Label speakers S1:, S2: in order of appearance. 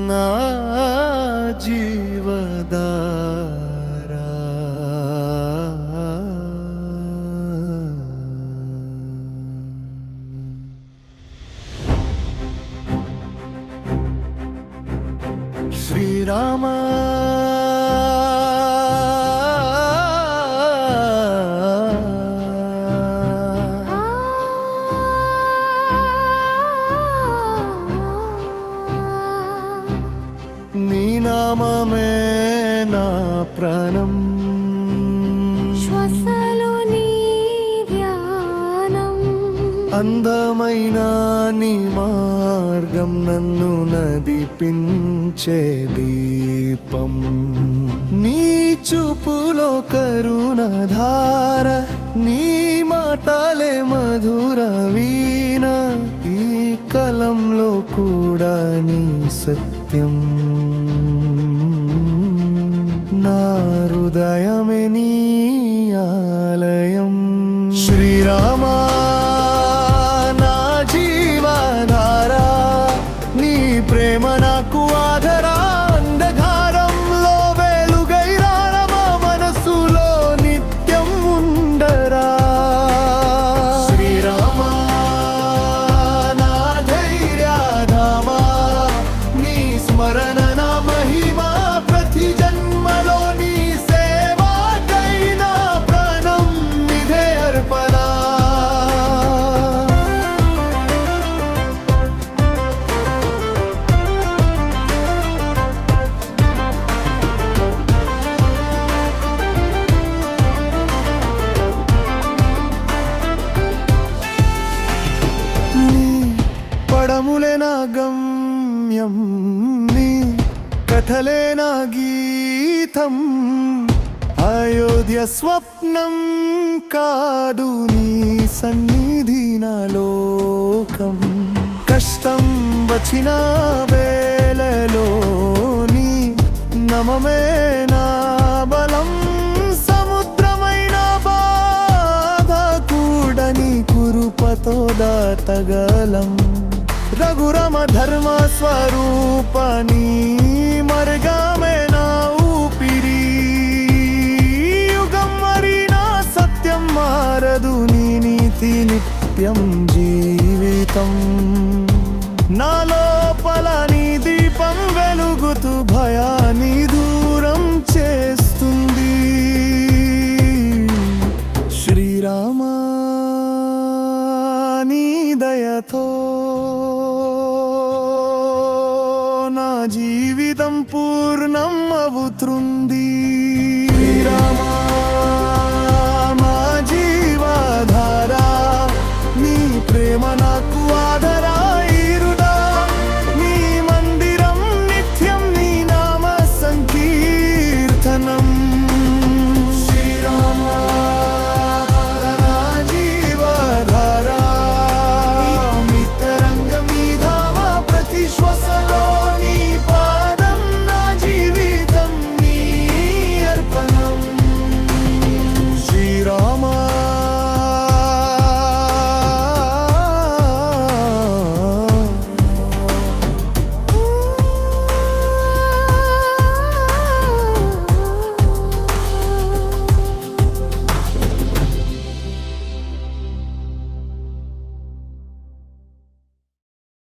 S1: నా జీవదారా శ్రీరామ నీ నామమే నా ప్రాణం,
S2: శ్వాసలో నీ ధ్యానం,
S1: అందమైన నీ మార్గం నన్ను నడిపించే దీపం. నీ చూపులో కరుణధార, నీ మాటలే మధుర వీణ, ఈ కలంలో కూడా నీ సత్యం. నా హృదయమే నీ ఆలయం. శ్రీరామా నా జీవధారా, నీ ప్రేమ నాకు ఆధారా. అంధకారంలో వెలుగై రారమా, మనసులో నిత్యం ఉండరా. శ్రీరామా నా ధైర్యధామా, నీ స్మరణ నా మహిమా. ప్రతి జన్మలో నీ సేవకైనా ప్రాణం ఇదే అర్పణ. నీ పడములే నా గమ్యం, నీ కథలే నా గీతం. అయోధ్య స్వప్నం కాదు, నీ సన్నిధి నా లోకం. కష్టం వచ్చిన వేళలో నీ నమమే నా బలం. సముద్రమైన బాధ కూడా నీ కృపతో దాటగలం. రఘురమ ధర్మ స్వరూపని మార్గమే నా ఊపిరి. యుగం మరి నా సత్యం మారదు, నీ నీతి నిత్యం జీవితం. నా లోపల నీ దీపం వెలుగుతూ భయాన్ని దూరం చేస్తుంది. శ్రీరామా నీ దయతో నా జీవితం పూర్ణం అవుతుంది.